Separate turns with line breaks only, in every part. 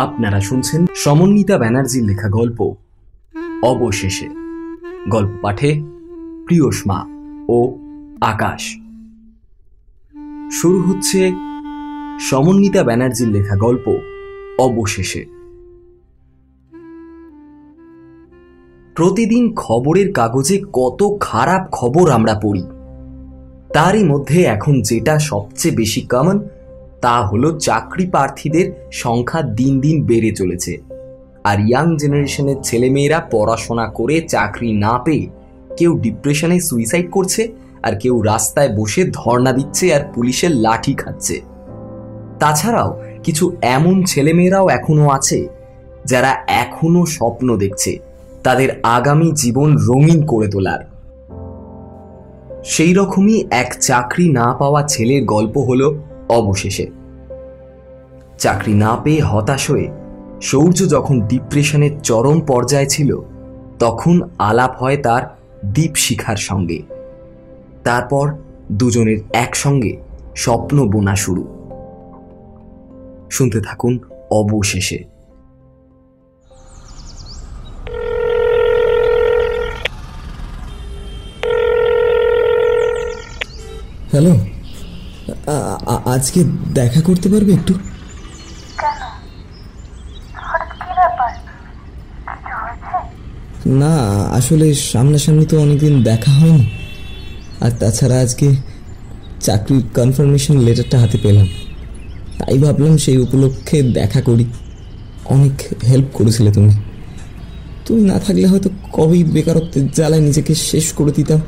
আপনারা শুনছেন সমন্বিতা ব্যানার্জির লেখা গল্প অবশেষে। গল্প পাঠে প্রিয়সমা ও আকাশ। শুরু হচ্ছে সমন্বিতা ব্যানার্জির লেখা গল্প অবশেষে। প্রতিদিন খবরের কাগজে কত খারাপ খবর আমরা পড়ি, তারই মধ্যে এখন যেটা সবচেয়ে বেশি কমন তা হলো চাকরি প্রার্থীদের সংখ্যা দিন দিন বেড়ে চলেছে। আর ইয়াং জেনারেশনের ছেলেমেয়েরা পড়াশোনা করে চাকরি না পেয়ে কেউ ডিপ্রেশনে সুইসাইড করছে, আর কেউ রাস্তায় বসে ধর্ণা দিচ্ছে আর পুলিশের লাঠি খাচ্ছে। তাছাড়াও কিছু এমন ছেলেমেয়েরাও এখনো আছে যারা এখনো স্বপ্ন দেখছে তাদের আগামী জীবন রঙিন করে তোলার। সেই রকমই এক চাকরি না পাওয়া ছেলের গল্প হলো অবশেষে। চাকরি না পেয়ে হতাশ হয়ে সূর্য যখন ডিপ্রেশনের চরম পর্যায়ে ছিল, তখন আলাপ হয় তার দীপশিখার সঙ্গে। তারপর দুজনের একসঙ্গে স্বপ্ন বোনা শুরু। শুনতে থাকুন অবশেষে।
হ্যালো, আজকে দেখা করতে পারবে একটু? না, আসলে সামনাসামনি তো অনেকদিন দেখা হয়নি। আর তাছাড়া আজকে চাকরির কনফার্মেশন লেটারটা হাতে পেলাম, তাই ভাবলাম সেই উপলক্ষে দেখা করি। অনেক হেল্প করেছিলে তুমি। তুমি না থাকলে হয়তো কবেই বেকারত্বের জ্বালায় নিজেকে শেষ করে দিতাম।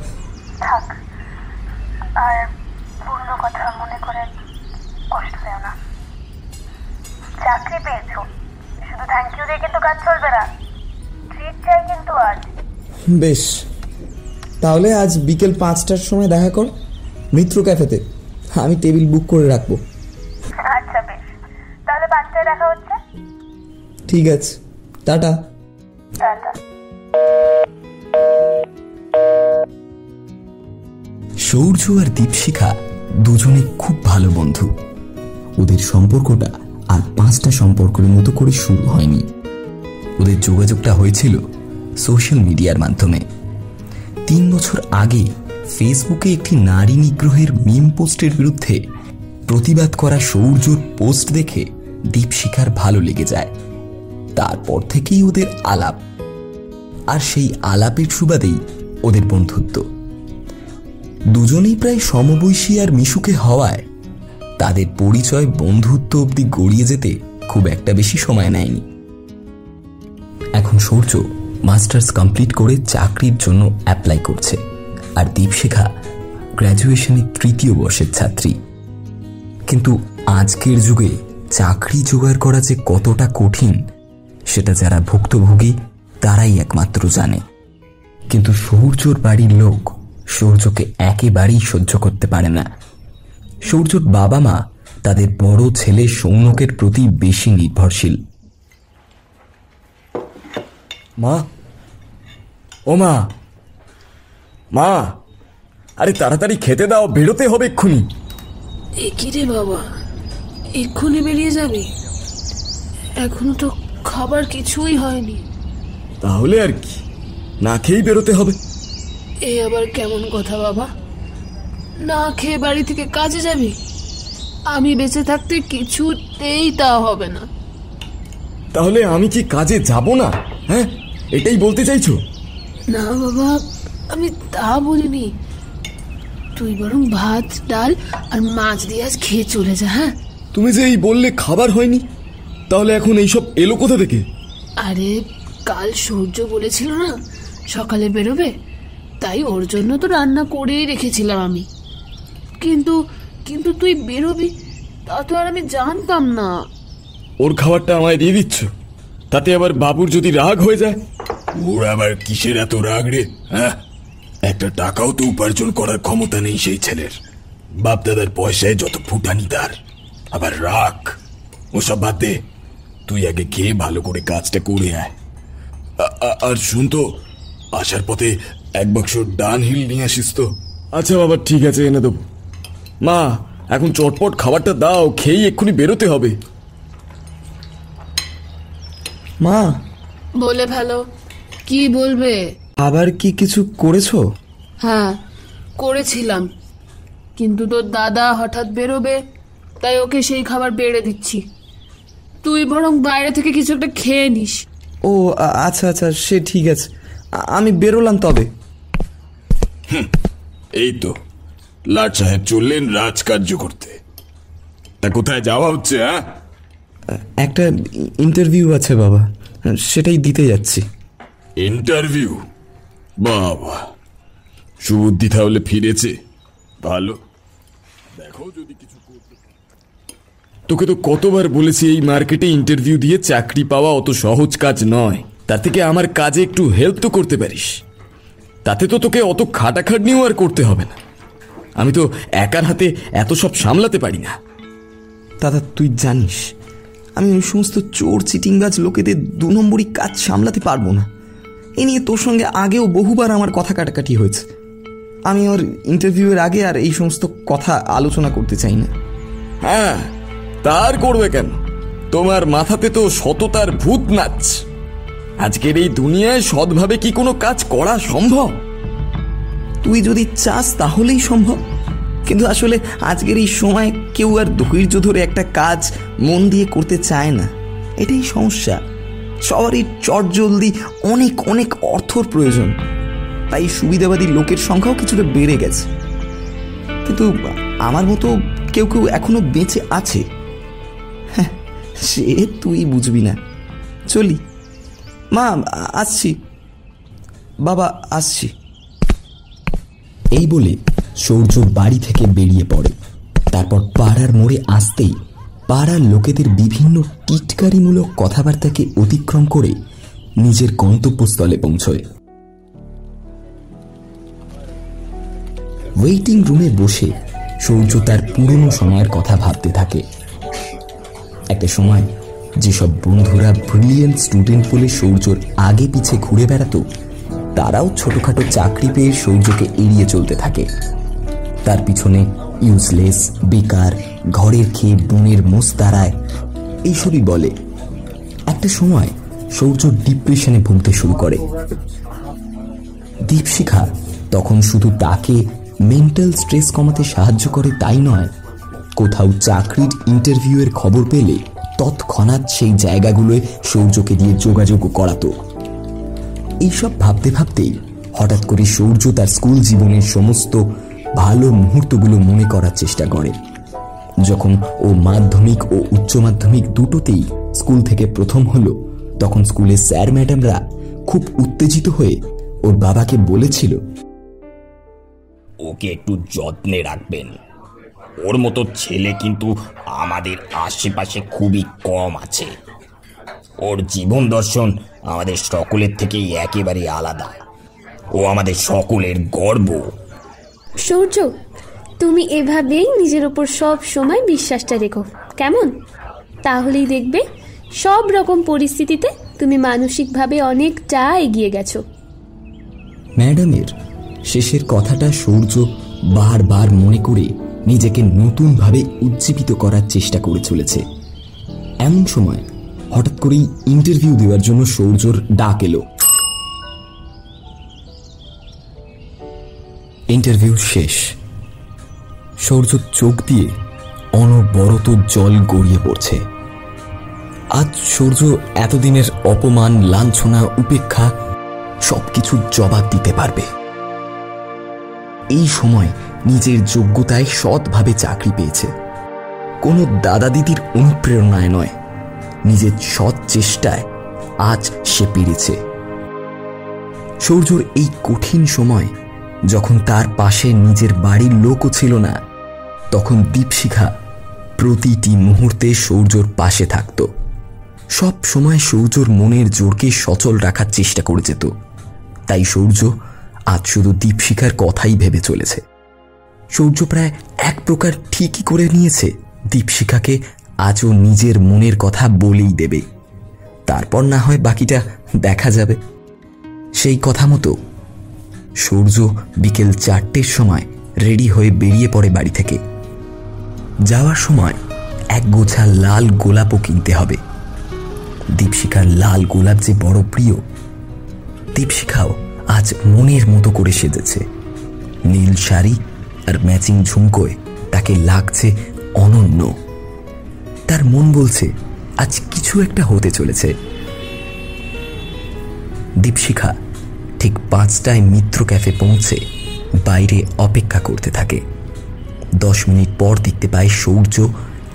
আর পুরনো কথা মনে করে কষ্ট পেও না। চাকরি পেয়েছো, শুধু থ্যাংক ইউ দিয়ে কিন্তু কাজ চলবে না, ট্রিট চাই কিন্তু আজ।
বেশ, তাহলে আজ বিকেল 5টার সময় দেখা কর মিত্র ক্যাফেতে। আমি টেবিল বুক করে রাখবো।
আচ্ছা বেশ, তাহলে 5টায় দেখা হচ্ছে।
ঠিক আছে, টাটা।
টাটা।
সূর্য আর দীপশিখা দুজনে খুব ভালো বন্ধু। ওদের সম্পর্কটা আর 5টা সম্পর্কের মতো করে শুরু হয়নি। ওদের যোগাযোগটা হয়েছিল সোশ্যাল মিডিয়ার মাধ্যমে। 3 বছর আগে ফেসবুকে একটি নারী নিগ্রহের মিম পোস্টের বিরুদ্ধে প্রতিবাদ করা সূর্যর পোস্ট দেখে দীপশিখার ভালো লেগে যায়। তারপর থেকেই ওদের আলাপ, আর সেই আলাপের সুবাদেই ওদের বন্ধুত্ব। দুজনেই প্রায় সমবয়সী আর মিশুকে হওয়ায় তাদের পরিচয় বন্ধুত্ব অবধি গড়িয়ে যেতে খুব একটা বেশি সময় নেয়নি। এখন সূর্য মাস্টার্স কমপ্লিট করে চাকরির জন্য অ্যাপ্লাই করছে, আর দীপশিখা গ্র্যাজুয়েশনের 3য় বর্ষের ছাত্রী। কিন্তু আজকের যুগে চাকরি জোগাড় করা যে কতটা কঠিন সেটা যারা ভুক্তভোগী তারাই একমাত্র জানে। কিন্তু সূর্যর বাড়ির লোক সূর্যকে একেবারেই সহ্য করতে পারে না। সূর্যর বাবা মা তাদের বড় ছেলে সৌনকের প্রতি বেশি নির্ভরশীল।
মা, ও মা, মা, আরে তাড়াতাড়ি খেতে দাও, বেরোতে হবে এক্ষুনি।
কি রে বাবা, এক্ষুনি বেরিয়ে যাবি? এখনো তো খাবার কিছুই হয়নি।
তাহলে আর কি, না খেয়েই বেরোতে হবে।
এ আবার কেমন কথা বাবা? না খেয়ে বাড়ি থেকে কাজে যাবি? আমি বেঁচে থাকতে কিছুতেই তা হবে না।
তাহলে আমি কি কাজে যাব না? হ্যাঁ, এটাই বলতে চাইছো?
না বাবা, আমি তা বলিনি। তুই বরং ভাত ডাল আর মাছ দিয়ে আজ খেয়ে চলে যা। হ্যাঁ,
তুমি যে এই বললে খাবার হয়নি, তাহলে এখন এইসব এলো কোথা থেকে?
আরে কাল সূর্য বলেছিল না সকালে বেরোবে, তাই ওর জন্য তো রান্না করেই রেখেছিলাম আমি। কিন্তু কিন্তু তুই বেরোবি তা তো আর আমি জানতাম না।
ওর খাবারটা আমায় দিয়ে দিচ্ছ, তাতে আবার বাবুর যদি রাগ হয়ে যায়?
ওর আবার কিসের এত রাগ রে? হ্যাঁ, একটা টাকাও তো উপার্জন করার ক্ষমতা নেই সেই ছেলের। বাপ দাদার পয়সায় যত ফুটানি তার, আবার রাগ। ওসব বাদ দে, তুই আগে খেয়ে ভালো করে কাজটা করে আয়। আর শুন তো, আসার পথে 1 বাক্স ডান হিল নিয়ে আসিস তো।
আচ্ছা বাবা, ঠিক আছে, এনে দেবো। মা, এখন চটপট খাবারটা দাও, খেয়েই এক্ষুনি বেরোতে হবে।
মা,
বলে ফেলো, কি বলবে?
আবার কি কিছু করেছো?
হ্যাঁ, করেছিলাম, কিন্তু তোর দাদা হঠাৎ বেরোবে, তাই ওকে সেই খাবার বেড়ে দিচ্ছি। তুই বরং বাইরে থেকে কিছু একটা খেয়ে নিস।
ও আচ্ছা আচ্ছা, সে ঠিক আছে, আমি বেরোলাম তবে।
এই তো লাট সাহেব চললেন রাজকার্য করতে। তা কোথায় যাওয়া হচ্ছে? হ্যাঁ,
একটা ইন্টারভিউ আছে বাবা, সেটাই দিতে যাচ্ছি।
ইন্টারভিউ? বাবা, সুবুদ্ধি তাহলে ফিরেছে, ভালো। দেখো যদি কিছু করতে। তোকে তো কতবার বলেছি এই মার্কেটে ইন্টারভিউ দিয়ে চাকরি পাওয়া অত সহজ কাজ নয়। তার থেকে আমার কাজে একটু হেল্প তো করতে পারিস, তাতে তো তোকে অত খাটাখাটনিও আর করতে হবে না। আমি তো একার হাতে এত সব সামলাতে পারি না।
দাদা, তুই জানিস আমি ওই সমস্ত চোর চিটিংবাজ লোকেদের 2 নম্বরই কাজ সামলাতে পারবো না। এ নিয়ে তোর সঙ্গে আগেও বহুবার আমার কথা কাটাকাটি হয়েছে। আমি ওর ইন্টারভিউয়ের আগে আর এই সমস্ত কথা আলোচনা করতে চাই না।
হ্যাঁ, তার করবে কেন? তোমার মাথাতে তো সততার ভূত নাচ। আজকের এই দুনিয়ায় সৎভাবে কি কোনো কাজ করা সম্ভব?
তুই যদি চাস তাহলেই সম্ভব, কিন্তু আসলে আজকের এই সময় কেউ আর ধৈর্য ধরে একটা কাজ মন দিয়ে করতে চায় না। এটাই সমস্যা। সবারই চটজলদি অনেক অনেক অর্থর প্রয়োজন, তাই সুবিধাবাদী লোকের সংখ্যাও কিছুটা বেড়ে গেছে। কিন্তু আমার মতো কেউ কেউ এখনো বেঁচে আছে। হ্যাঁ, সে তুই বুঝবি না। চলি মা, আসছি। বাবা, আসছি।
এই বলে সূর্য বাড়ি থেকে বেরিয়ে পড়ে। তারপর পাড়ার মোড়ে আসতেই পাড়ার লোকেদের বিভিন্ন টিটকারিমূলক কথাবার্তাকে অতিক্রম করে নিজের গন্তব্যস্থলে পৌঁছয়। ওয়েটিং রুমে বসে সূর্য তার পুরনো সময়ের কথা ভাবতে থাকে। একটা সময় যেসব বন্ধুরা ব্রিলিয়েন্ট স্টুডেন্ট বলে সূর্যর আগে পিছে ঘুরে বেড়াতো, তারাও ছোটখাটো চাকরি পেয়ে সূর্যকে এড়িয়ে চলতে থাকে। তার পিছনে ইউজলেস, বেকার, ঘরের খেয়ে বনের মোষ দাঁড়ায়, এইসবই বলে। একটা সময় সূর্য ডিপ্রেশনে ভুগতে শুরু করে। দীপশিখা তখন শুধু তাকে মেন্টাল স্ট্রেস কমাতে সাহায্য করে তাই নয়, কোথাও চাকরির ইন্টারভিউয়ের খবর পেলে তৎক্ষণাৎ সেই জায়গাগুলোয় সূর্যকে দিয়ে যোগাযোগ করাতো। এইসব ভাবতে ভাবতেই হঠাৎ করে সূর্য তার স্কুল জীবনের সমস্ত ভালো মুহূর্তগুলো মনে করার চেষ্টা করে। যখন ও মাধ্যমিক ও উচ্চ মাধ্যমিক দুটোতেই স্কুল থেকে প্রথম হলো, তখন স্কুলের স্যার ম্যাডামরা খুব উত্তেজিত হয়ে ওর বাবাকে বলেছিল,
ওকে একটু যত্নে রাখবেন। ওর মতো ছেলে কিন্তু আমাদের আশেপাশে খুবই কম আছে। ওর জীবন দর্শন আমাদের সকলের থেকেই একেবারে আলাদা। ও আমাদের সকলের গর্ব।
সূর্য, তুমি এভাবেই নিজের ওপর সব সময় বিশ্বাসটা রেখো, কেমন? তাহলেই দেখবে সব রকম পরিস্থিতিতে তুমি মানসিকভাবে অনেকটা এগিয়ে গেছো।
ম্যাডামের শেষের কথাটা সূর্য বারবার মনে করে নিজেকে নতুনভাবে উজ্জীবিত করার চেষ্টা করে চলেছে। এমন সময় হঠাৎ করেই ইন্টারভিউ দেওয়ার জন্য সূর্যর ডাক এলো। ইন্টারভিউ শেষ। সূর্য চোখ দিয়ে অনবরত জল গড়িয়ে পড়ছে। আজ সূর্য এতদিনের অপমান, লাঞ্ছনা, উপেক্ষা সবকিছুর জবাব দিতে পারবে। এই সময় নিজের যোগ্যতায় সৎভাবে চাকরি পেয়েছে, কোনো দাদা দিদির অনুপ্রেরণায় নয়, নিজের সৎ চেষ্টায় আজ সে পেরেছে। সূর্যর এই কঠিন সময় যখন তার পাশে নিজের বাড়ির লোকও ছিল না, তখন দীপশিখা প্রতিটি মুহূর্তে সূর্যর পাশে থাকত। সব সময় সূর্যর মনের জোরকে সচল রাখার চেষ্টা করে যেত। তাই সূর্য আজ শুধু দীপশিখার কথাই ভেবে চলেছে। সূর্য প্রায় এক প্রকার ঠিকই করে নিয়েছে, দীপশিখাকে আজও নিজের মনের কথা বলেই দেবে। তারপর না হয় বাকিটা দেখা যাবে। সেই কথা মতো সূর্য বিকেল 4টের সময় রেডি হয়ে বেরিয়ে পড়ে বাড়ি থেকে। যাওয়ার সময় এক গোছা লাল গোলাপও কিনতে হবে। দীপশিখার লাল গোলাপ যে বড় প্রিয়, দীপশিখাও আজ মনের মতো করে সেজেছে। নীল শাড়ি আর ম্যাচিং ঝুমকোয় তাকে লাগছে অনন্য। তার মন বলছে আজ কিছু একটা হতে চলেছে। দীপশিখা ঠিক 5টায় মিত্র ক্যাফে পৌঁছে বাইরে অপেক্ষা করতে থাকে। 10 মিনিট পর দেখতে পায় সূর্য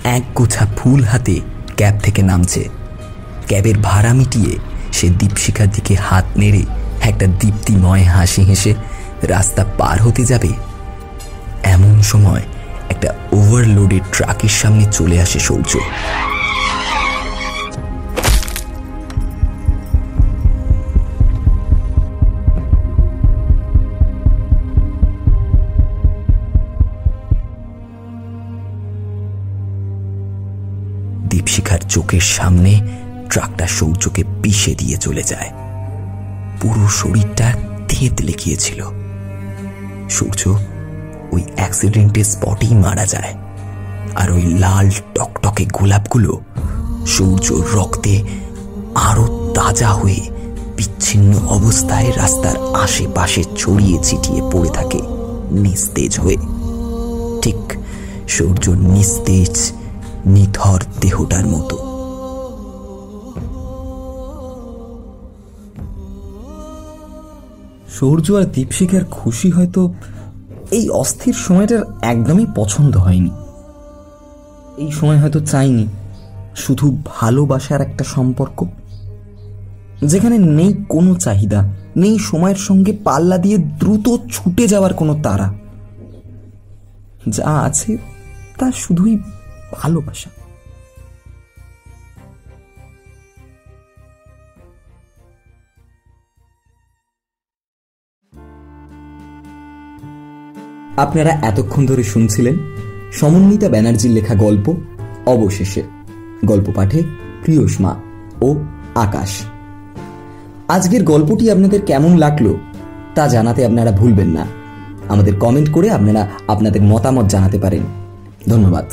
এক গোছা ফুল হাতে ক্যাব থেকে নামছে। ক্যাবের ভাড়া মিটিয়ে সে দীপশিখার দিকে হাত নেড়ে একটা দীপ্তিময় হাসি হেসে রাস্তা পার হতে যাবে, এমন সময় একটা ওভারলোডেড ট্রাকের সামনে চলে আসে সূর্য। দীপশিখার চোখের সামনে ট্রাকটা সূর্যকে পিষে দিয়ে চলে যায়। পুরো শরীরটা থেঁতলে গিয়েছিল। সূর্য ওই অ্যাক্সিডেন্টের স্পটেই মারা যায়। আর ওই লাল টকটকে গোলাপগুলো সূর্যর রক্তে আরো তাজা হয়ে বিচ্ছিন্ন অবস্থায় রাস্তার আশেপাশে ছড়িয়ে ছিটিয়ে পড়ে থাকে নিস্তেজ হয়ে। ঠিক সূর্য নিস্তেজ নিথর দেহটার মতো।
সূর্য আর দীপশিখার খুশি হয়তো এই অস্থির সময়টার একদমই পছন্দ হয়নি। এই সময় হয়তো চাইনি শুধু ভালোবাসার একটা সম্পর্ক, যেখানে নেই কোনো চাহিদা, নেই সময়ের সঙ্গে পাল্লা দিয়ে দ্রুত ছুটে যাওয়ার কোনো তাড়া। যা আছে তা শুধুই ভালোবাসা। আপনারা এতক্ষণ ধরে শুনছিলেন সমন্বিতা ব্যানার্জির লেখা গল্প অবশেষে। গল্প পাঠে প্রিয়সমা ও আকাশ। আজকের গল্পটি আপনাদের কেমন লাগলো তা জানাতে আপনারা ভুলবেন না। আমাদের কমেন্ট করে আপনারা আপনাদের মতামত জানাতে পারেন। ধন্যবাদ।